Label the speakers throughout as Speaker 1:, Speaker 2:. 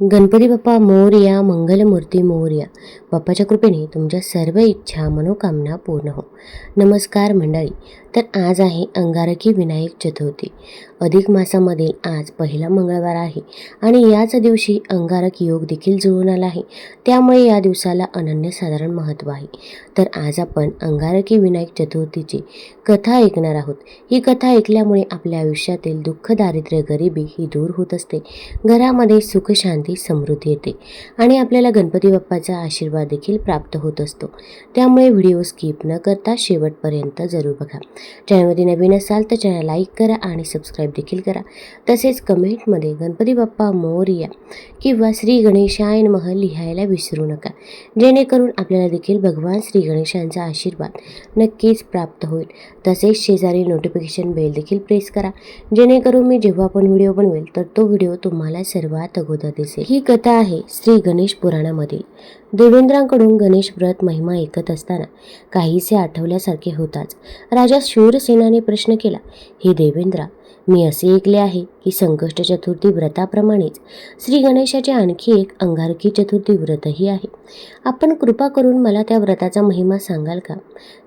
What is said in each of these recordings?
Speaker 1: गणपती बाप्पा मोरया, मंगलमूर्ती मोरया. बाप्पाच्या कृपेने तुमच्या सर्व इच्छा मनोकामना पूर्ण हो. नमस्कार मंडळी. तर आज आहे अंगारकी विनायक चतुर्थी. अधिक मासामधील आज पहिला मंगळवार आहे आणि याच दिवशी अंगारक योग देखील जुळून आला आहे. त्यामुळे या दिवसाला अनन्यसाधारण महत्त्व आहे. तर आज आपण अंगारकी विनायक चतुर्थीची कथा ऐकणार आहोत. ही कथा ऐकल्यामुळे आपल्या आयुष्यातील दुःख, दारिद्र्य, गरिबी ही दूर होत असते. घरामध्ये सुख, शांती, समृद्धी येते आणि आपल्याला गणपती बाप्पाचा आशीर्वाद देखील प्राप्त होत असतो. त्यामुळे व्हिडिओ स्किप न करता शेवटपर्यंत जरूर बघा. चॅनलमध्ये नवीन असाल तर चॅनल लाईक करा आणि सबस्क्राईब देखील करा. तसेच कमेंटमध्ये गणपती बाप्पा मोरया किंवा श्री गणेशाय नमः लिहायला विसरू नका, जेणेकरून आपल्याला देखील भगवान श्री गणेशांचा आशीर्वाद नक्कीच प्राप्त होईल. तसेच शेजारी नोटिफिकेशन बेल देखील प्रेस करा, जेणेकरून मी जेव्हा पण व्हिडिओ बनवेल तर तो व्हिडिओ तुम्हाला सर्वात अगोदर दिसेल. ही कथा आहे श्री गणेश पुराणामधील. देवेंद्रांकडून गणेश व्रत महिमा ऐकत असताना काहीसे आठवल्यासारखे होताच राजा शूरसेनाने प्रश्न केला, हे देवेंद्रा, मी असे ऐकले आहे की संकष्ट चतुर्थी व्रताप्रमाणेच श्री गणेशाचे आणखी एक अंगारकी चतुर्थी व्रतही आहे. आपण कृपा करून मला त्या व्रताचा महिमा सांगाल का?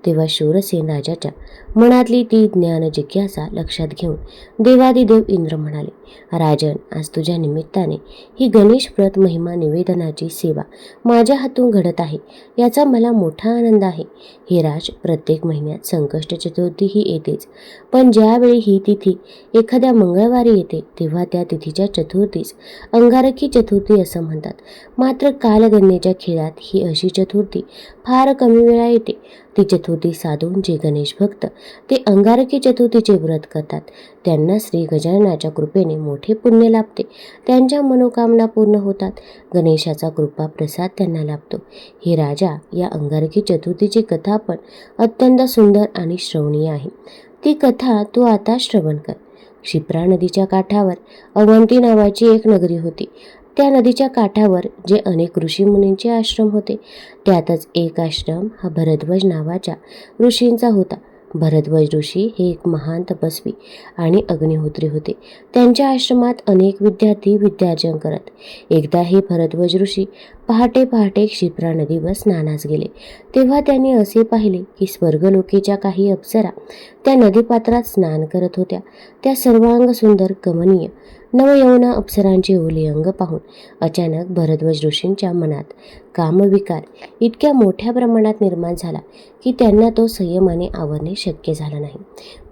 Speaker 1: तेव्हा शूरसेन राजाच्या मनातली ती ज्ञान जिज्ञासा लक्षात घेऊन देवादिदेव इंद्र म्हणाले, राजन, आज तुझ्या निमित्ताने ही गणेश व्रत महिमा निवेदनाची सेवा माझ्या हातून घडत आहे. याचा मला मोठा आनंद आहे. हे राज, प्रत्येक महिन्यात संकष्ट चतुर्थी ही येतेच, पण ज्यावेळी ही तिथी एखाद्या मंगळवारी येते तेव्हा त्या तिथीच्या चतुर्थीस अंगारकी चतुर्थी असं म्हणतात. मात्र कालगणनेच्या खेळात ही अशी चतुर्थी फार कमी वेळा येते. ती चतुर्थी साधून जे गणेश भक्त ते अंगारकी चतुर्थीचे व्रत करतात त्यांना श्री गजाननाच्या कृपेने मोठे पुण्य लाभते. त्यांच्या मनोकामना पूर्ण होतात. गणेशाचा कृपा प्रसाद त्यांना लाभतो. हे राजा, या अंगारकी चतुर्थीची कथा पण अत्यंत सुंदर आणि श्रवणीय आहे. ती कथा तू आता श्रवण कर. क्षिप्रा नदीच्या काठावर अवंती नावाची एक नगरी होती. त्या नदीच्या काठावर जे अनेक ऋषीमुनींचे आश्रम होते त्यातच एक आश्रम हा भरद्वाज नावाच्या ऋषींचा होता. भरद्वाज ऋषी हे एक महान तपस्वी आणि अग्निहोत्री होते. त्यांच्या आश्रमात अनेक विद्यार्थी विद्यार्जन करत. एकदा हे भरद्वाज ऋषी पहाटे पहाटे क्षिप्रा नदीवर स्नानास गेले. तेव्हा त्यांनी असे पाहिले की स्वर्गलोकीच्या काही अप्सरा त्या नदीपात्रात स्नान करत होत्या. त्या सर्वांग सुंदर, कमनीय, नवयौवना अप्सरांचे ओले अंग पाहून अचानक भरद्वाज ऋषींच्या मनात कामविकार इतक्या मोठ्या प्रमाणात निर्माण झाला की त्यांना तो संयमाने आवरणे शक्य झालं नाही.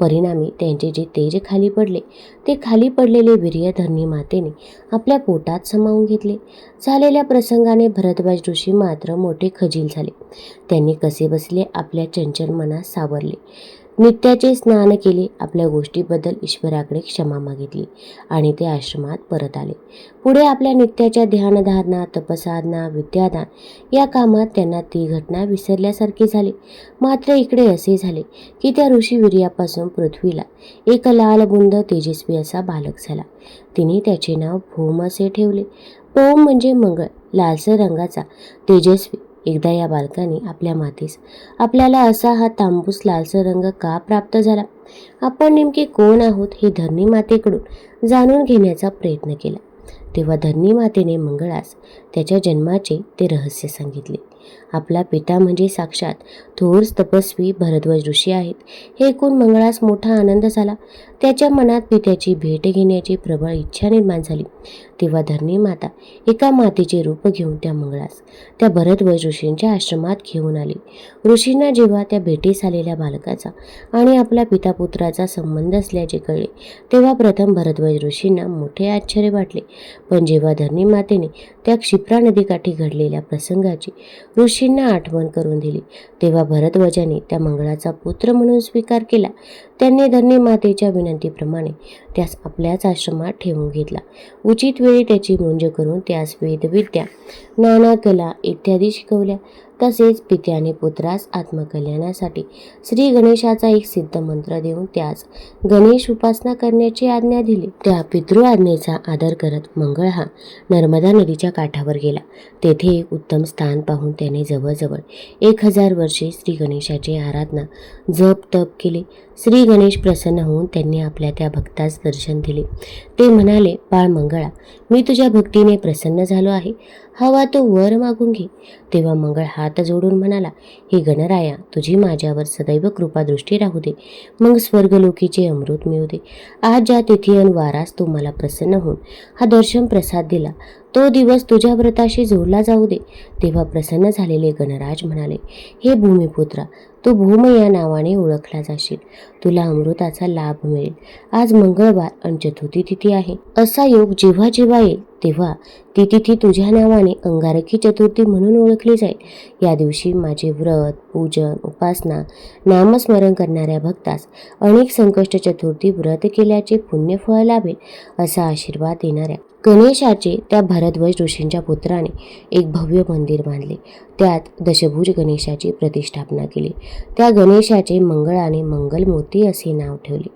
Speaker 1: परिणामी त्यांचे जे तेज खाली पडले ते खाली पडलेले वीर्यधरणी मातेने आपल्या पोटात सामावून घेतले. झालेल्या प्रसंगाने भरद्वाज ऋषी मात्र मोठे खजील झाले. त्यांनी कसेबसले आपल्या चंचल मनास सावरले. नित्याचे स्नान केले. आपल्या गोष्टीबद्दल ईश्वराकडे क्षमा मागितली आणि ते आश्रमात परत आले. पुढे आपल्या नित्याच्या ध्यानधारणा, तपसाधना, विद्यादान या कामात त्यांना ती घटना विसरल्यासारखी झाली. मात्र इकडे असे झाले की त्या ऋषीवीर्यापासून पृथ्वीला एक लालबुंद तेजस्वी असा बालक झाला. तिने त्याचे नाव भौम असे ठेवले. भौम म्हणजे मंगळ, लालसर रंगाचा, तेजस्वी. एकदा या बालकाने आपल्या मातेस, आपल्याला असा हा तांबूस लालसर रंग का प्राप्त झाला? आपण नेमके कोण आहोत हे धरणी मातेकडून जाणून घेण्याचा प्रयत्न केला. तेव्हा धरणी मातेने मंगळास त्याच्या जन्माचे ते रहस्य सांगितले. आपला पिता म्हणजे साक्षात थोर तपस्वी भरद्वाज ऋषी आहेत हे ऐकून मंगळास मोठा आनंद झाला. त्याच्या मनात पित्याची भेट घेण्याची प्रबळ इच्छा निर्माण झाली. तेव्हा धरणी माता एका मातेचे रूप घेऊन त्या मंगळास त्या भरद्वाज ऋषींच्या आश्रमात घेऊन आली. ऋषींना जेव्हा त्या भेटीस आलेल्या बालकाचा आणि आपल्या पितापुत्राचा संबंध असल्याचे कळले तेव्हा प्रथम भरद्वाज ऋषींना मोठे आश्चर्य वाटले. पण जेव्हा धरणी मातेने त्या क्षिप्रा नदीकाठी घडलेल्या प्रसंगाची ऋषींना आठवण करून दिली तेव्हा भरद्वाजाने त्या मंगळाचा पुत्र म्हणून स्वीकार केला. त्यांनी धरणी मातेच्या विनंतीप्रमाणे त्यास आपल्याच आश्रमात ठेवून घेतला. उचित वेळी त्याची मुंज करून त्यास वेदविद्या, नाना कला इत्यादी शिकवल्या. तसेच पित्याने पुत्रास आत्मकल्याणासाठी श्री गणेशाचा एक सिद्ध मंत्र देऊन त्यास गणेश उपासना करण्याची आज्ञा दिली. त्या पितृ आज्ञेचा आदर करत मंगळ हा नर्मदा नदीच्या काठावर गेला. तेथे एक उत्तम स्थान पाहून त्याने जवळजवळ 1000 वर्षे श्री गणेशाची आराधना, जप तप केले. श्री गणेश प्रसन्न होऊन त्यांनी आपल्या त्या भक्तास दर्शन दिले. ते म्हणाले, बाळ मंगळा, मी तुझ्या भक्तीने प्रसन्न झालो आहे. हवा तो वर मागून घे. तेव्हा मंगळ हात जोडून म्हणाला, हे गणराया, तुझी माझ्यावर सदैव कृपादृष्टी राहू दे. मग स्वर्गलोकीचे अमृत मिळू दे. आज ज्या तिथी अन वारास तू मला प्रसन्न होऊन हा दर्शन प्रसाद दिला, तो दिवस तुझ्या व्रताशी जोडला जाऊ दे. तेव्हा प्रसन्न झालेले गणराज म्हणाले, हे भूमिपुत्रा, तू भूम या नावाने ओळखला जाशील. तुला अमृताचा लाभ मिळेल. आज मंगळवार आणि चतुर्थी तिथी आहे. असा योग जेव्हा जेव्हा येईल तेव्हा ती तिथी तुझ्या नावाने अंगारकी चतुर्थी म्हणून ओळखली जाईल. या दिवशी माझे व्रत, पूजन, उपासना, नामस्मरण करणाऱ्या भक्तास अनेक संकष्ट चतुर्थी व्रत केल्याचे पुण्यफळ लाभेल, असा आशीर्वाद देणाऱ्या गणेशाचे त्या भरद्वाज ऋषींच्या पुत्राने एक भव्य मंदिर बांधले. त्यात दशभुज गणेशाची प्रतिष्ठापना केली. त्या गणेशाचे मंगळाने मंगलमूर्ती असे नाव ठेवले.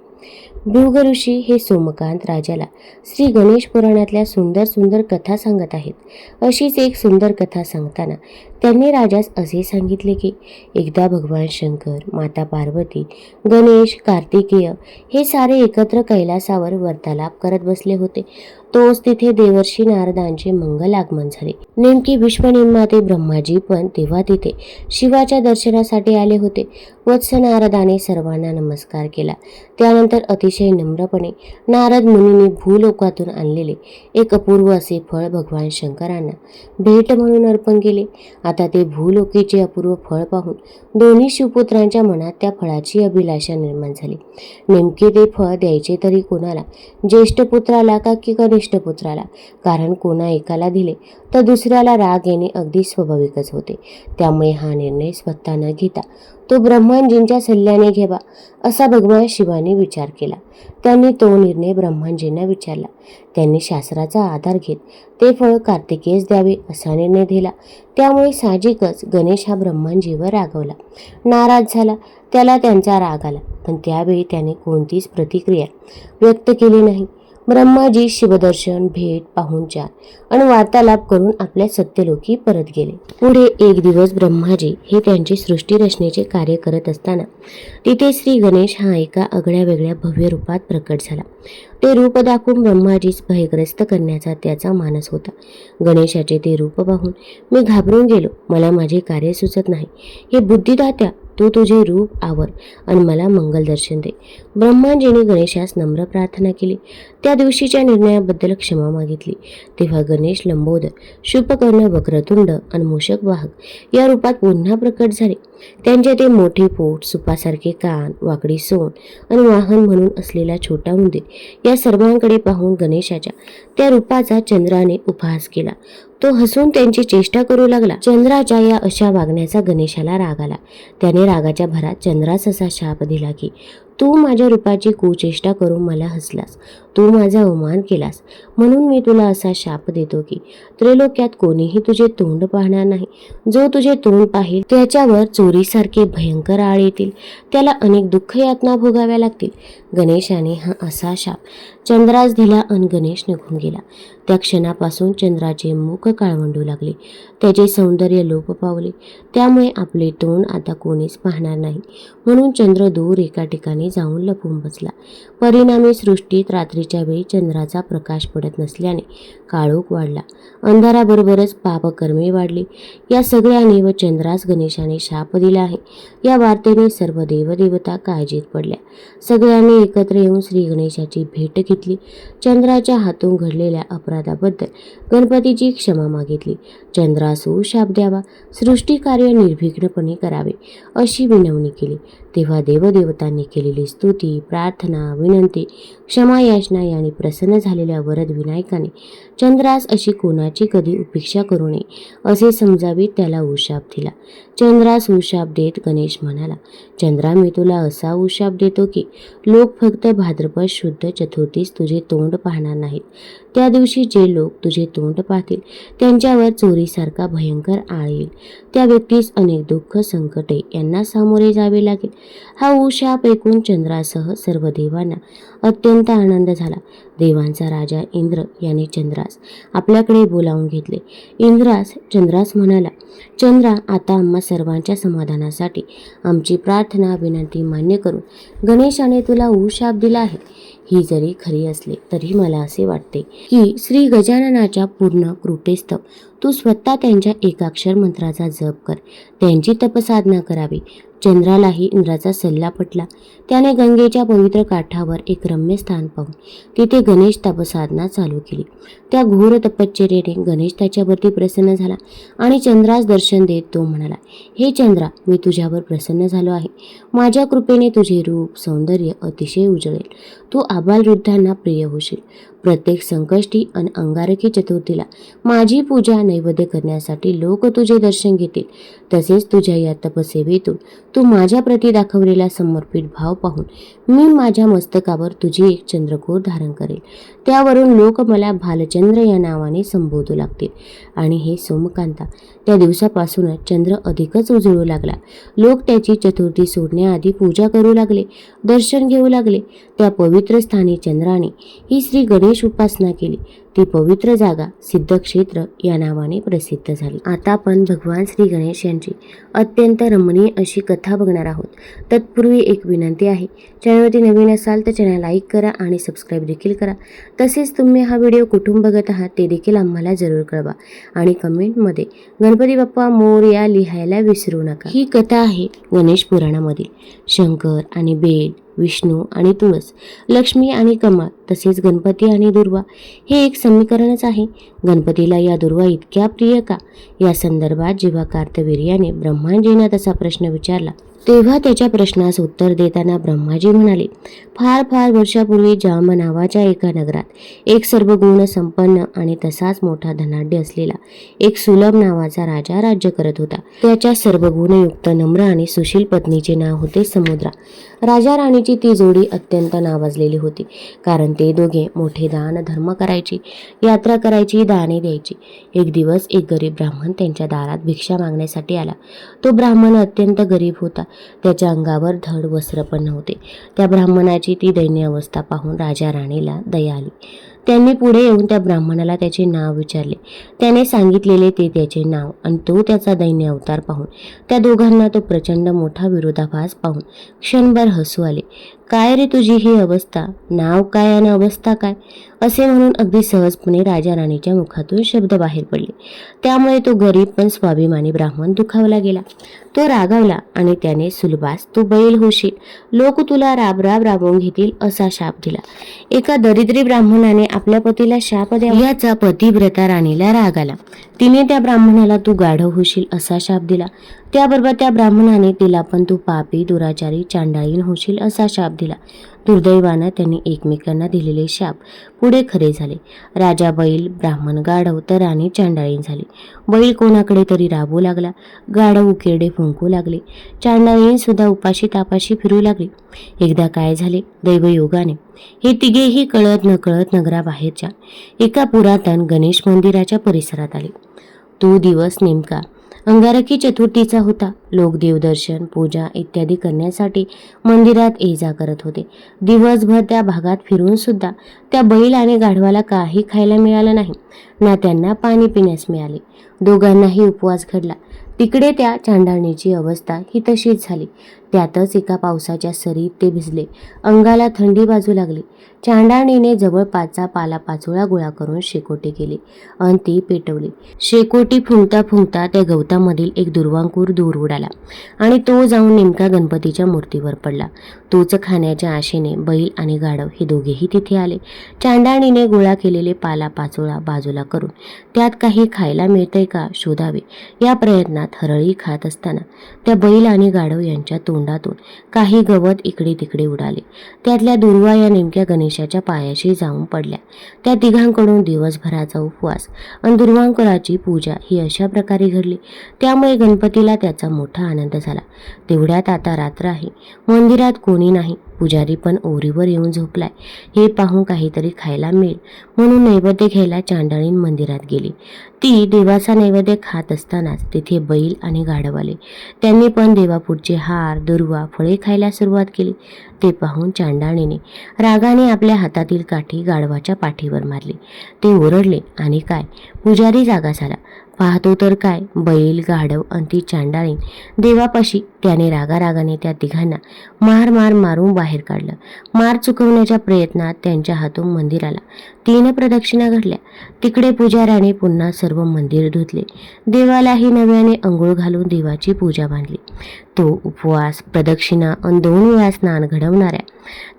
Speaker 1: भृग ऋषी हे सोमकांत राजाला श्री गणेश पुराणातल्या सुंदर सुंदर कथा सांगत आहेत. अशीच एक सुंदर कथा सांगताना त्यांनी राजास असे सांगितले की एकदा भगवान शंकर, माता पार्वती, गणेश, कार्तिकेय हे सारे एकत्र कैलासावर वार्तालाप करत बसले होते. तोच तिथे देवर्षी नारदांचे मंगल आगमन झाले. नेमकी विश्वनिर्माते ब्रह्माजी पण तेव्हा तिथे शिवाच्या दर्शनासाठी आले होते. वत्स नारदाने सर्वांना नमस्कार केला. त्यानंतर अतिशय नम्रपणे नारद मुनींनी भूलोकातून आणलेले एक अपूर्व असे फळ भगवान शंकरांना भेट म्हणून अर्पण केले. आता ते भूलोकीचे अपूर्व फळ पाहून दोन्ही शिवपुत्रांच्या मनात त्या फळाची अभिलाषा निर्माण झाली. नेमके ते फळ द्यायचे तरी कोणाला, ज्येष्ठ पुत्राला का की कनिष्ठ पुत्राला? कारण कोणा एकाला दिले तर दुसऱ्याला राग येणे अगदी स्वाभाविकच होते. त्यामुळे हा निर्णय स्वतः न घेता तो ब्रह्माजींच्या सल्ल्याने घ्यावा, असा भगवान शिवाने विचार केला. त्यांनी तो निर्णय ब्रह्माजींना विचारला. त्यांनी शास्त्राचा आधार घेत ते फळ कार्तिकेस द्यावे असा निर्णय दिला. त्यामुळे साहजिकच गणेश हा ब्रह्माजीवर रागवला, नाराज झाला. त्याला त्यांचा राग आला, पण त्यावेळी त्याने कोणतीच प्रतिक्रिया व्यक्त केली नाही. ब्रह्माजी शिवदर्शन, भेट, पाहुणचार आणि वार्तालाप करून आपल्या सत्यलोकी परत गेले. पुढे एक दिवस ब्रह्माजी हे त्यांचे सृष्टी रचनेचे कार्य करत असताना तिथे श्री गणेश हा एका आगळ्या वेगळ्या भव्य रूपात प्रकट झाला. ते रूप दाखवून ब्रह्माजीस भयग्रस्त करण्याचा त्याचा मानस होता. गणेशाचे ते रूप पाहून मी घाबरून गेलो. मला माझे कार्य सुचत नाही. हे बुद्धिदात्या, तू तुझे रूप आवर आणि मला मंगल दर्शन दे. ब्रह्माजीने गणेशास नम्र प्रार्थना केली. त्या दिवशीच्या निर्णयाबद्दल क्षमा मागितली. तेव्हा गणेश लंबोदर, शुभकर्ण, वक्रतुंड आणि मूषक वाहक या रूपात पुन्हा प्रकट झाले. त्यांचे ते मोठे पोट, सुपासारखे कान, वाकडी सोंड आणि वाहन म्हणून असलेला छोटा उंदीर या सर्वांकडे पाहून गणेशाच्या त्या रूपाचा चंद्राने उपहास केला. तो हसून त्यांची चेष्टा करू लागला. चंद्राच्या या अशा वागण्याचा गणेशाला राग आला. त्याने रागाच्या भरात चंद्रास असा शाप दिला की तू माझ्या रूपाची कुचेष्टा करून मला हसलास, तू माझा अवमान केलास, म्हणून मी तुला असा शाप देतो की त्रैलोक्यात कोणीही तुझे तोंड पाहणार नाही. जो तुझे तोंड पाहिल त्याच्यावर चोरीसारखे भयंकर आळ येतील. त्याला अनेक दुःख यातना भोगाव्या लागतील. गणेशाने हा असा शाप चंद्रास दिला आणि गणेश निघून गेला. त्या क्षणापासून चंद्राचे मुख काळवंडू लागले. त्याचे सौंदर्य लोप पावले. त्यामुळे आपले तोंड आता कोणीच पाहणार नाही, म्हणून चंद्र दूर एका ठिकाणी जाऊन लपून बसला. परिणामी सृष्टीत रात्रीच्या वेळी चंद्राचा प्रकाश पडत नसल्याने काळोख वाढला. अंधाराबरोबरच पापकर्मे वाढली. या सगळ्याने व चंद्रास गणेशाने शाप दिला आहे या वार्तेने सर्व देवदेवता काळजीत पडल्या. सगळ्यांनी एकत्र येऊन श्री गणेशाची भेट घेतली. चंद्राच्या हातून घडलेल्या अपराधाबद्दल गणपतीची क्षमा मागितली. चंद्रास शाप द्यावा, सृष्टी कार्य निर्विघ्नपणे करावे अशी विनवणी केली. तेव्हा देवदेवतांनी केलेली स्तुती, प्रार्थना, विनंती, क्षमायाचना यांनी प्रसन्न झालेल्या वरद विनायकाने चंद्रास अशी कोणाची कधी उपेक्षा करू नये असे समजावीत त्याला उशाप दिला. चंद्रास उशाप देत गणेश म्हणाला, चंद्रा, मी तुला असा उशाप देतो की लोक फक्त भाद्रपद शुद्ध चतुर्थीस तुझे तोंड पाहणार नाहीत. त्या दिवशी जे लोक तुझे तोंड पाहतील त्यांच्यावर चोरीसारखा भयंकर आळ येईल. त्या व्यक्तीस अनेक दुःख, संकटे यांना सामोरे जावे लागेल. हा उशाप ऐकून चंद्रासह सर्व देवांना अत्यंत आनंद झाला. देवांचा राजा इंद्र याने चंद्रास आपल्याकडे बोलावून घेतले. इंद्रास चंद्रास म्हणाला, चंद्रा, आता आम्हा सर्वांच्या समाधानासाठी आमची प्रार्थना विनंती मान्य करून गणेशाने तुला शाप दिला आहे. ही जरी खरी असली तरी मला असे वाटते की श्री गजाननाच्या पूर्ण कृपेस्तव तू स्वतः त्यांच्या एकाक्षर मंत्राचा जप कर, त्यांची तपसाधना करावी. चंद्रालाही इंद्राचा सल्ला पटला. त्याने गंगेच्या पवित्र काठावर एक रम्य स्थान पाहून तिथे गणेश तपसाधना चालू केली. त्या घोर तपश्चर्येने गणेश त्याच्यावरती प्रसन्न झाला आणि चंद्रास दर्शन देत तो म्हणाला, हे चंद्रा, मी तुझ्यावर प्रसन्न झालो आहे. माझ्या कृपेने तुझे रूप सौंदर्य अतिशय उजळेल. तू आबालवृद्धांना प्रिय होशील. प्रत्येक संकष्टी आणि अंगारकी चतुर्थीला माझी पूजा नैवेद्य करण्यासाठी लोक तुझे दर्शन घेतील. तसेच तुझ्या या तपसेवेतून तू माझ्या प्रती दाखवलेला समर्पित भाव पाहून मी माझ्या मस्तकावर तुझी एक चंद्रकोर धारण करेल. त्यावरून लोक मला भालचंद्र या नावाने संबोधू लागतील. आणि हे सोमकांता, त्या दिवसापासूनच चंद्र अधिकच उजळू लागला. लोक त्याची चतुर्थी सोडण्याआधी पूजा करू लागले, दर्शन घेऊ लागले. त्या पवित्र स्थानी चंद्राने ही श्री गणेश उपासना केली. ती पवित्र जागा सिद्धक्षेत्र या नावाने प्रसिद्ध झाली. आता आपण भगवान श्री गणेश यांची अत्यंत रमणीय अशी कथा बघणार आहोत. तत्पूर्वी एक विनंती आहे, चॅनलवरती नवीन असाल तर चॅनल लाईक करा आणि सबस्क्राईब देखील करा. तसेच तुम्ही हा व्हिडिओ कुठून बघत आहात ते देखील आम्हाला जरूर कळवा आणि कमेंटमध्ये गणपती बाप्पा मोरया लिहायला विसरू नका. ही कथा आहे गणेश पुराणामधील. शंकर आणि बेल, विष्णू आणि तुळस, लक्ष्मी आणि कमळ, तसेच गणपती आणि दुर्वा हे एक समीकरणच आहे. गणपतीला या दुर्वा इतक्या प्रिय का, या संदर्भात जेव्हा कार्तवीर्याने ब्रह्माजींना तसा प्रश्न विचारला तेव्हा त्याच्या प्रश्नास उत्तर देताना ब्रह्माजी म्हणाले, फार फार वर्षापूर्वी जांब नावाच्या एका नगरात एक सर्व गुण संपन्न आणि तसाच मोठा धनाढ्य असलेला एक सुलभ नावाचा राजा राज्य करत होता. त्याच्या सर्व गुणयुक्त नम्र आणि सुशील पत्नीचे नाव होते समुद्रा. राजा राणीची ती जोडी अत्यंत नावाजलेली होती, कारण ते दोघे मोठे दान धर्म करायची, यात्रा करायची, दाने द्यायची. एक दिवस एक गरीब ब्राह्मण त्यांच्या दारात भिक्षा मागण्यासाठी आला. तो ब्राह्मण अत्यंत गरीब होता. त्याच्या अंगावर धड वस्त्र पण नव्हते. त्या ब्राह्मणाची ती दैन्य अवस्था पाहून राजा राणीला दया आली. त्यांनी पुढे येऊन त्या ब्राह्मणाला त्याचे नाव विचारले. त्याने सांगितलेले ते त्याचे नाव आणि तो त्याचा दैन्य अवतार पाहून त्या दोघांना तो प्रचंड मोठा विरोधाभास पाहून क्षणभर हसू आले. काय रे तुझी ही अवस्था, नाव काय आणि अवस्था काय, असे म्हणून अगदी सहजपणे राजा राणीच्या मुखातून शब्द बाहेर पडले. त्यामुळे तो गरीब पण स्वाभिमानी ब्राह्मण दुखावला गेला. तो रागावला आणि त्याने सुलभास तू बैल होशील, लोक तुला राबराब राबवून घेतील असा शाप दिला. एका दरिद्री ब्राह्मणाने आपल्या पतीला शाप द्यावा याचा पतिव्रता राणीला राग आला. तिने त्या ब्राह्मणाला तू गाढव होशील असा शाप दिला. त्याबरोबर त्या ब्राह्मणाने तिला पण तू पापी, दुराचारी, चांडाळीण होशील असा शाप दिला. दुर्दैवानं त्यांनी एकमेकांना दिलेले शाप पुढे खरे झाले. राजा बैल, ब्राह्मण गाढव तर राणी चांडाळीण झाली. बैल कोणाकडे तरी राबू लागला, गाढव उकिरडे फुंकू लागले, चांडाळीण सुद्धा उपाशी तापाशी फिरू लागली. एकदा काय झाले, दैवयोगाने हे तिघेही कळत नकळत नगराबाहेरच्या एका पुरातन गणेश मंदिराच्या परिसरात आले. तो दिवस नेमका अंगारकी चतुर्थीचा होता. लोक देवदर्शन, पूजा इत्यादी करण्यासाठी मंदिरात ये जा करत होते. दिवसभर त्या भागात फिरून सुद्धा त्या बैल आणि गाढवाला काही खायला मिळालं नाही, ना त्यांना पाणी पिण्यास मिळाले. दोघांनाही उपवास घडला. तिकडे त्या चांडाळणीची अवस्था ही तशीच झाली. त्यातच एका पावसाच्या सरीत ते भिजले. अंगाला थंडी बाजू लागली. चांडाळणीने जवळपासचा पालापाचोळा गोळा करून शेकोटी केली आणि ती पेटवली. शेकोटी फुंकता फुंकता त्या गवतामधील एक दुर्वांकूर दूर उडाला आणि तो जाऊन नेमका गणपतीच्या मूर्तीवर पडला. तोच खाण्याच्या आशेने बैल आणि गाढव हे दोघेही तिथे आले. चांडाळणीने गोळा केलेले पालापाचोळा बाजूला करून त्यात काही खायला मिळतंय का शोधावे या प्रयत्नात हरळी खात असताना त्या बैल आणि गाढव यांच्या तोंडातून काही गवत इकडे तिकडे उडाले. त्यातल्या दुर्वा या नेमक्या गणेशाच्या पायाशी जाऊन पडल्या. त्या तिघांकडून दिवसभराचा उपवास आणि दुर्वांकुराची पूजा ही अशा प्रकारे घडली. त्यामुळे गणपतीला त्याचा मोठा आनंद झाला. तेवढ्यात आता रात्र आहे. मंदिरात कोणी नाही. पुजारी पण ओरीवर येऊन झोपलाय. हे पाहून काहीतरी खायला मिळेल म्हणून नैवेद्य घ्यायला चांडाळीन मंदिरात गेली. ती देवाचा नैवेद्य खात असतानाच तिथे बैल आणि गाढव आले. त्यांनी पण देवापुढचे हार, दुर्वा, फळे खायला सुरुवात केली. ते पाहून चांडाळीने रागाने आपल्या हातातील काठी गाढवाच्या पाठीवर मारली. ते ओरडले आणि काय, पुजारी जागा झाला. पाहतो तर काय, बैल, गाढव आणि ती चांडाळीन देवापाशी. त्याने रागारागाने त्या तिघांना मार मारून बाहेर काढलं. मार चुकवण्याच्या प्रयत्नात त्यांच्या हातून मंदिराला 3 प्रदक्षिणा घडल्या. तिकडे पुजाऱ्याने पुन्हा सर्व मंदिर धुतले. देवालाही नव्याने अंघोळ घालून देवाची पूजा बांधली. तो उपवास, प्रदक्षिणा आणि 2 वेळा स्नान घडवणाऱ्या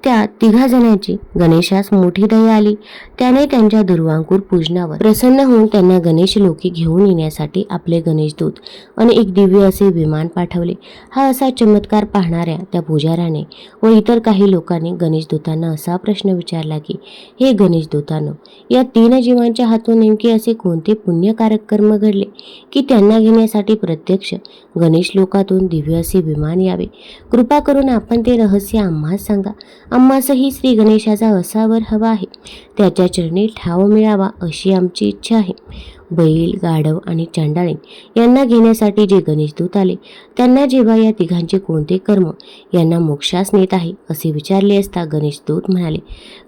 Speaker 1: त्या 3 जणांची गणेशास मोठी दया आली. त्याने त्यांच्या दुर्वांकूर पूजनावर प्रसन्न होऊन त्यांना गणेश लोकी घेऊन येण्यासाठी आपले गणेशदूत आणि एक दिव्य असे विमान पाठवले. हा असा चमत्कार पाहणाऱ्या त्या पुजाऱ्याने व इतर काही लोकांनी गणेशदूतांना असा प्रश्न विचारला की, हे गणेशदूतांनो, या 3 जीवांच्या हातून नेमके असे कोणते पुण्यकारक कर्म घडले की त्यांना घेण्यासाठी प्रत्यक्ष गणेश लोकातून दिव्य असे विमान यावे? कृपा करून आपण ते रहस्य आम्हास सांगा. आम्हासही श्री गणेशाचा असा वर हवा आहे. त्याच्या चरणी ठाव मिळावा अशी आमची इच्छा आहे. बैल, गाढव आणि चांडाळीन यांना घेण्यासाठी जे गणेशदूत आले त्यांना जेव्हा या तिघांचे कोणते कर्म यांना मोक्षास नेत आहे असे विचारले असता गणेशदूत म्हणाले,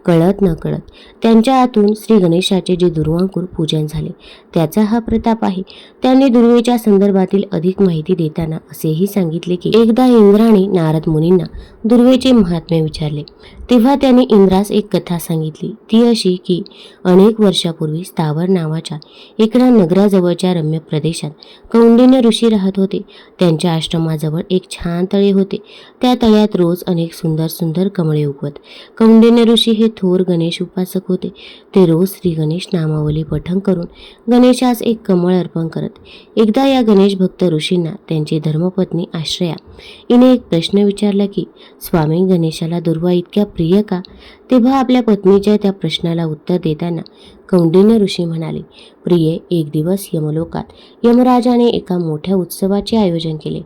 Speaker 1: कळत न कळत त्यांच्या हातून श्री गणेशाचे जे दुर्वांकूर पूजन झाले त्याचा हा प्रताप आहे. त्यांनी दुर्वेच्या संदर्भातील अधिक माहिती देताना असेही सांगितले की, एकदा इंद्राने नारद मुनींना दुर्वेचे महात्म्य विचारले. तेव्हा त्यांनी इंद्रास एक कथा सांगितली. ती अशी की, अनेक वर्षापूर्वी स्थावर नावाच्या एका नगराजवळच्या रम्य प्रदेशात कौंडिन्य ऋषी राहत होते. त्यांच्या आश्रमाजवळ एक छान तळे होते. त्या तळ्यात रोज अनेक सुंदर सुंदर कमळे उगवत. कौंडिन्य ऋषी हे थोर गणेश उपासक होते. ते रोज श्री गणेश नामावली पठण करून गणेशास एक कमळ अर्पण करत. एकदा या गणेश भक्त ऋषींना त्यांची धर्मपत्नी आश्रया हिने एक प्रश्न विचारला की, स्वामी, गणेशाला दुर्वा इतक्या प्रिय का? तेव्हा आपल्या पत्नीच्या त्या प्रश्नाला उत्तर देताना कौंडिन्य ऋषी म्हणाले, प्रिये, एक दिवस यमलोकात यमराजाने एका मोठ्या उत्सवाचे आयोजन केले.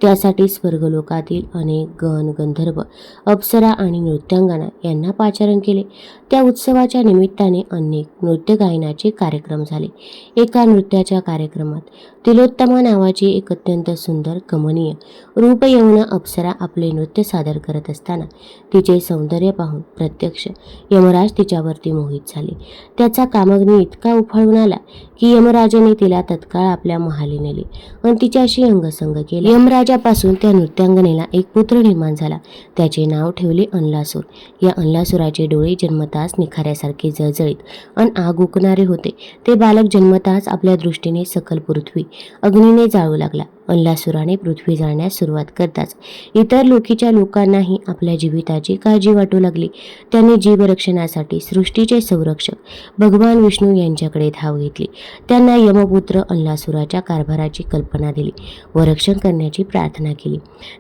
Speaker 1: त्यासाठी स्वर्गलोकातील अनेक गण, गंधर्व, अप्सरा आणि नृत्यांगना यांना पाचारण केले. त्या उत्सवाच्या निमित्ताने अनेक नृत्य गायनाचे कार्यक्रम झाले. एका नृत्याच्या कार्यक्रमात तिलोत्तमा नावाची एक अत्यंत सुंदर, कमनीय, रूपयौवना अप्सरा आपले नृत्य सादर करत असताना तिचे सौंदर्य पाहून प्रत्यक्ष यमराज तिच्यावरती मोहित झाले. त्याचा कामग्नी इतका उफाळून आला की यमराजाने तिला तत्काळ आपल्या महाली नेले आणि तिच्याशी अंगसंग केले. यमराजापासून त्या नृत्यांगनेला एक पुत्र निर्माण झाला. त्याचे नाव ठेवले अनलासूर. या अनलासुराचे डोळे जन्मताच निखाऱ्यासारखे जळजळीत आणि आग उकणारे होते. ते बालक जन्मताच आपल्या दृष्टीने सकल पृथ्वी अग्नीने जाळू लागला. अनलासुराने पृथ्वी जाळण्यास सुरुवात करताच इतर लोकीच्या लोकांनाही आपल्या जीविताची काळजी वाटू लागली. त्यांनी जीवरक्षणासाठी सृष्टीचे संरक्षक भगवान विष्णू यांच्याकडे धाव घेतली. त्यांना यमपुत्र अनलासुराच्या कारभाराची कल्पना दिली व रक्षण करण्याची प्रार्थना केली.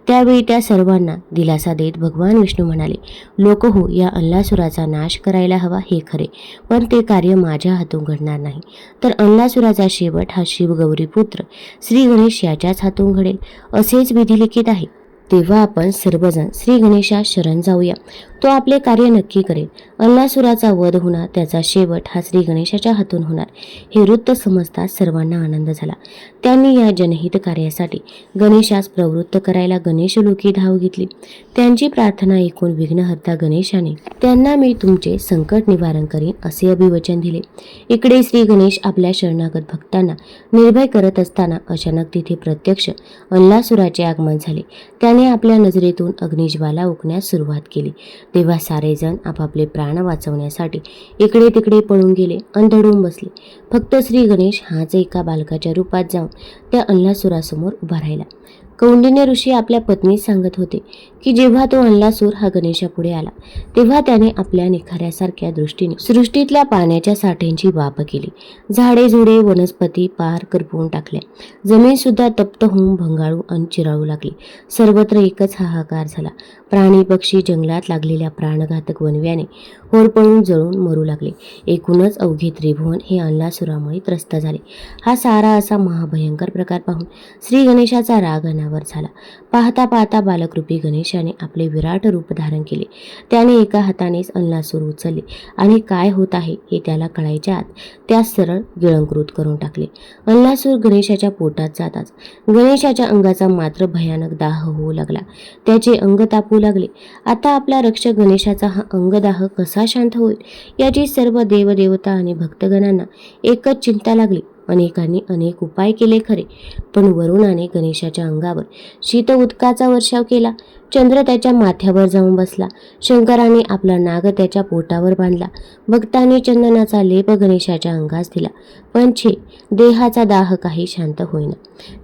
Speaker 1: त्यावेळी त्या सर्वांना दिलासा देत भगवान विष्णू म्हणाले, लोक हो, या अनलासुराचा नाश करायला हवा हे खरे, पण ते कार्य माझ्या हातून घडणार नाही. तर अनलासुराचा शेवट हा शिवगौरी पुत्र श्री गणेश याच्याच हातून घडेल असेच विधिलिखित आहे. तेव्हा आपण सर्वजण श्री गणेशास शरण जाऊया. तो आपले कार्य नक्की करेल. अनलासुराचा वध होणार, त्याचा शेवट हा श्री गणेशाच्या हातून होणार हे वृत्त समजताच सर्वांना आनंद झाला. त्यांनी या जनहित कार्यासाठी गणेशास प्रवृत्त करायला गणेशलोकी धाव घेतली. त्यांची प्रार्थना ऐकून विघ्नहर्ता गणेशाने त्यांना मी तुमचे संकट निवारण करीन असे अभिवचन दिले. इकडे श्री गणेश आपल्या शरणागत भक्तांना निर्भय करत असताना अचानक तिथे प्रत्यक्ष अनलासुराचे आगमन झाले. त्याने आपल्या नजरेतून अग्निज्वाला उकण्यास सुरुवात केली. तेव्हा सारेजण आपापले प्राण वाचवण्यासाठी इकडे तिकडे पळून गेले आणि दडून बसले. फक्त श्री गणेश हाच एका बालकाच्या रूपात जाऊन त्या अनलासुरासमोर उभा राहिला. कौंडिन्य ऋषी आपल्या पत्नीस सांगत होते की जेव्हा तो अनलासूर हा गणेशापुढे आला तेव्हा त्याने आपल्या निखाऱ्यासारख्या दृष्टीने सृष्टीतल्या पाण्याच्या साठ्यांची वाप केली. झाडे झुडे वनस्पती पार करपवून टाकल्या. जमीन सुद्धा तप्त होऊन भंगाळू आणि चिराळू लागली. सर्वत्र एकच हाहाकार झाला. प्राणी पक्षी, जंगलात लागलेल्या प्राणघातक वणव्याने होरपळून जळून मरू लागले. एकूणच अवघे त्रिभुवन हे अनलासुरामुळे त्रस्त झाले. हा सारा असा महाभयंकर प्रकार पाहून श्री गणेशाचा राग अनावर झाला. पाहता पाहता बालकरूपी गणेशाने आपले विराट रूप धारण केले. त्याने एका हातानेच अनलासूर उचलले आणि काय होत आहे हे त्याला कळायच्या आत त्यास सरळ गिळंकृत करून टाकले. अनलासूर गणेशाच्या पोटात जाताच गणेशाच्या अंगाचा मात्र भयानक दाह होऊ लागला. त्याचे अंग तापू लागले. आता आपला रक्षक गणेशाचा हा अंगदाह कसा शांत होईल याची सर्व देवदेवता आणि भक्तगणांना एकच चिंता लागली. अनेकांनी अनेक उपाय केले खरे, पण वरुणाने गणेशाच्या अंगावर शीत उदकाचा वर्षाव केला. चंद्र त्याच्या माथ्यावर जाऊन बसला. शंकराने आपला नाग त्याच्या पोटावर बांधला. भक्तांनी चंदनाचा लेप गणेशाच्या अंगास दिला, पण छे, देहाचा दाह काही शांत होईना.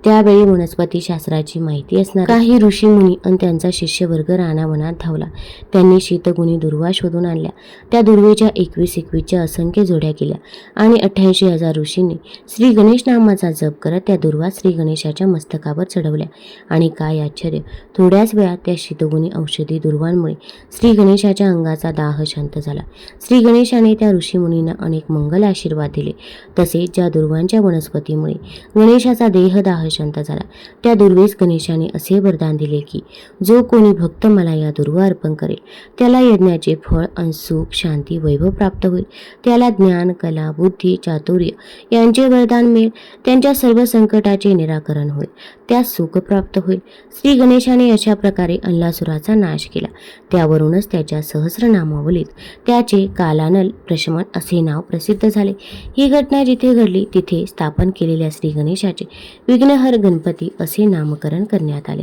Speaker 1: त्यावेळी वनस्पती शास्त्राची माहिती असणार काही ऋषीमुनी आणि त्यांचा शिष्यवर्ग रानावनात धावला. त्यांनी शीतगुणी दुर्वा शोधून आणल्या. त्या दुर्वेच्या 21 असंख्य जोड्या केल्या आणि 88,000 ऋषींनी श्री गणेश नामाचा जप करत त्या दुर्वा श्री गणेशाच्या मस्तकावर चढवल्या. आणि काय आश्चर्य, थोड्याच वेळात त्या शीतगुणी औषधी दुर्वांमुळे श्री गणेशाच्या अंगाचा दाह शांत झाला. श्री गणेशाने त्या ऋषीमुनींना अनेक मंगल आशीर्वाद दिले. तसेच ज्या दुर्वांच्या वनस्पतीमुळे गणेशाचा देहदाह शांत झाला, त्या दुर्वेस गणेशाने असे वरदान दिले की जो कोणी भक्त मला या दुर्वा अर्पण करेल त्याला यज्ञाचे फळ आणि सुख, शांती, वैभव प्राप्त होईल. त्याला ज्ञान, कला, बुद्धी, चातुर्य यांचे वरदान मिळेल. त्यांच्या सर्व संकटाचे निराकरण होईल. त्यास सुख प्राप्त होईल. श्री गणेशाने अशा प्रकारे अनलासुराचा नाश केला. त्यावरूनच त्याच्या सहस्रनामावलीत त्याचे कालानल प्रशमन असे नाव प्रसिद्ध झाले. ही घटना जिथे घडली तिथे स्थापन केलेल्या श्री गणेशाचे विघ्नहर गणपती असे नामकरण करण्यात आले.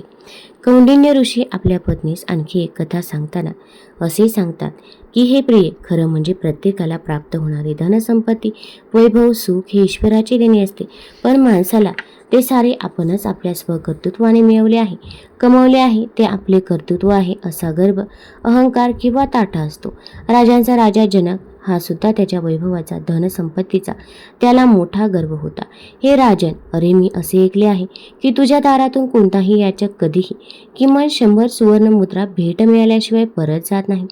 Speaker 1: कौंडिन्य ऋषी आपल्या पत्नीस आणखी एक कथा सांगताना असे सांगतात की हे प्रिय, खरं म्हणजे प्रत्येकाला प्राप्त होणारी धनसंपत्ती, वैभव, सुख हे ईश्वराची देणे असते, पण माणसाला ते सारे आपणच आपल्या स्वकर्तृत्वाने मिळवले आहे, कमवले आहे. ते आपले कर्तृत्व आहे असा गर्व, अहंकार किंवा ताठा असतो. राजांचा राजा जनक हा सुद्धा त्याच्या वैभवाचा, धनसंपत्तीचा त्याला मोठा गर्व होता. हे राजन, अरे मी असे ऐकले आहे की तुझ्या दारातून कोणताही याचक कधीही किमान 100 सुवर्णमुद्रा भेट मिळाल्याशिवाय परत जात नाही.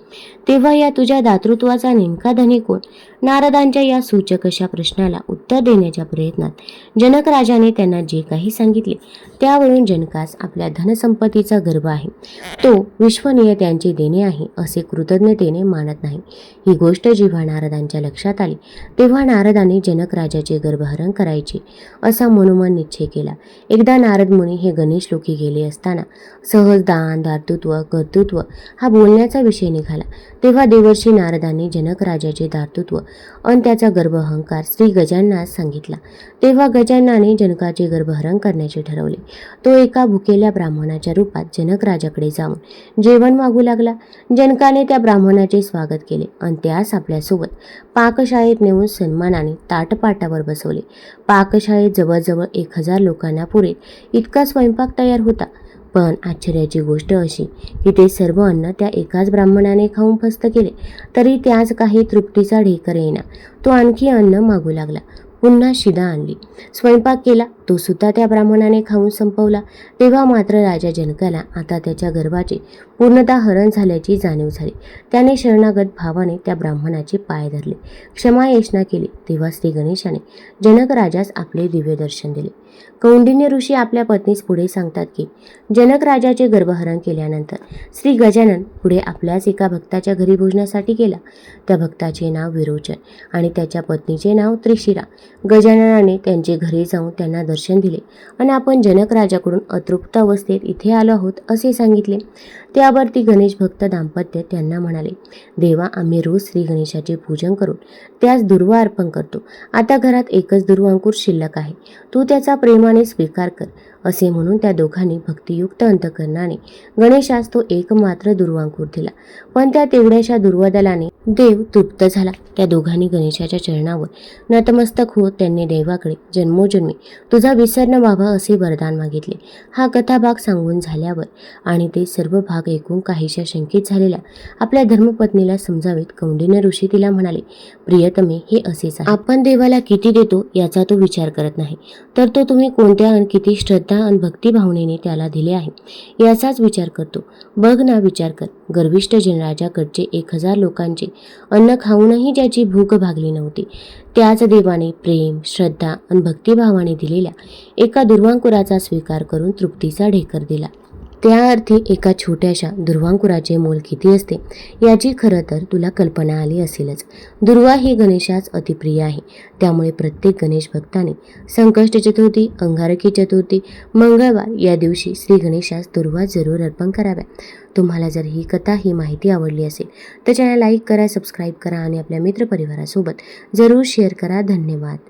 Speaker 1: तेव्हा या तुझ्या दातृत्वाचा नेमका धनी कोण? नारदांच्या या सूचक अशा प्रश्नाला उत्तर देण्याच्या प्रयत्नात जनक राजाने त्यांना जे काही सांगितले त्यावरून जनकास आपल्या धनसंपत्तीचा गर्व आहे, तो विश्वनीय त्यांचे देणे आहे असे कृतज्ञतेने मानत नाही. ही गोष्ट जेव्हा नारदांच्या लक्षात आली तेव्हा नारदाने जनक राजाचे गर्भहरण करायचे असा मनोमन निश्चय केला. एकदा नारद मुनी हे गणेश लोकी गेले असताना सहज दान, दातृत्व, कर्तृत्व हा बोलण्याचा विषय निघाला. तेव्हा देवर्षी नारदांनी जनक राजाचे दातृत्व आणि त्याचा गर्भ अहंकार श्री गजाननास सांगितला. तेव्हा गजाननाने जनकाचे गर्भहरण करण्याचे ठरवले. तो एका भुकेल्या ब्राह्मणाच्या रूपात जनक राजाकडे जाऊन जेवण मागू लागला. जनकाने त्या ब्राह्मणाचे स्वागत केले आणि त्यास आपल्यासोबत पाकशाळेत नेऊन सन्मानाने ताटपाटावर बसवले. पाकशाळेत जवळजवळ 1000 लोकांना पुरेल इतका स्वयंपाक तयार होता. पण आश्चर्याची गोष्ट अशी की ते सर्व अन्न त्या एकाच ब्राह्मणाने खाऊन फस्त केले तरी त्याच काही तृप्तीचा ढेकर येईना. तो आणखी अन्न मागू लागला. पुन्हा शिदा आणली, स्वयंपाक केला, तो सुद्धा त्या ब्राह्मणाने खाऊन संपवला. तेव्हा मात्र राजा जनकाला आता त्याच्या गर्भाचे पूर्णतः हरण झाल्याची जाणीव झाली. त्याने शरणागत भावाने त्या ब्राह्मणाचे पाय धरले, क्षमा याचना केली. तेव्हा श्री गणेशाने जनक राजास आपले दिव्य दर्शन दिले. कौंडिन्य ऋषी आपल्या पत्नीस पुढे सांगतात की जनक राजाचे गर्भहरण केल्यानंतर श्री गजानन पुढे आपल्याच एका भक्ताच्या घरी भोजनासाठी गेला. त्या भक्ताचे नाव विरोचन आणि त्याच्या पत्नीचे नाव त्रिशिरा. गजाननाने त्यांचे घरी जाऊन त्यांना दर्शन दिले आणि आपण जनक राजाकडून अतृप्त अवस्थेत इथे आलो आहोत असे सांगितले. त्यावरती गणेश भक्त दाम्पत्य त्यांना म्हणाले, देवा, आम्ही रोज श्री गणेशाचे पूजन करून त्यास दुर्वा अर्पण करतो. आता घरात एकच दुर्वांकुर शिल्लक आहे, तू त्याचा प्रेमाने स्वीकार कर. असे म्हणून त्या दोघांनी भक्तियुक्त अंतकरणाने गणेशास तो एकमात्र दुर्वांकुर दिला. पण त्या तेवढ्याशा दुर्वादलाने देव तृप्त झाला. त्या दोघांनी गणेशाच्या चरणावर नतमस्तक होत त्यांनी देवाकडे जन्मोजन्मी तुझा विसर न व्हावा असे वरदान मागितले. हा कथाभाग सांगून झाल्यावर आणि ते सर्व भाग वाग ऐकून काहीशा शंकित झालेल्या आपल्या धर्मपत्नीला समजावीत कौंडिन्य ऋषी तिला म्हणाले, प्रियतमे, हे असेच आहे. आपण देवाला किती देतो याचा तो विचार करत नाही, तर तो तुम्ही कोणत्या आणि किती श्रद्धा आणि भक्ती भावनेने त्याला दिले आहे याचाच विचार करतो. बघ ना, विचार कर. गर्विष्ठ जनराजाकडचे 1000 लोकांचे अन्न खाऊनही ज्याची भूक भागली नव्हती, त्याच देवाने प्रेम, श्रद्धा आणि भक्तिभावाने दिलेल्या एका दुर्वांकुराचा स्वीकार करून तृप्तीचा ढेकर दिला. त्या अर्थी एका छोट्याशा दुर्वांकुराचे मोल किती असते याची खरं तर तुला कल्पना आली असेलच. दुर्वा ही गणेशास अतिप्रिय आहे. त्यामुळे प्रत्येक गणेश भक्ताने संकष्ट चतुर्थी, अंगारकी चतुर्थी, मंगळवार या दिवशी श्री गणेशास दुर्वा जरूर अर्पण कराव्या. तुम्हाला जर ही कथा, ही माहिती आवडली असेल तर चॅनल लाईक करा, सबस्क्राईब करा आणि आपल्या मित्रपरिवारासोबत जरूर शेअर करा. धन्यवाद.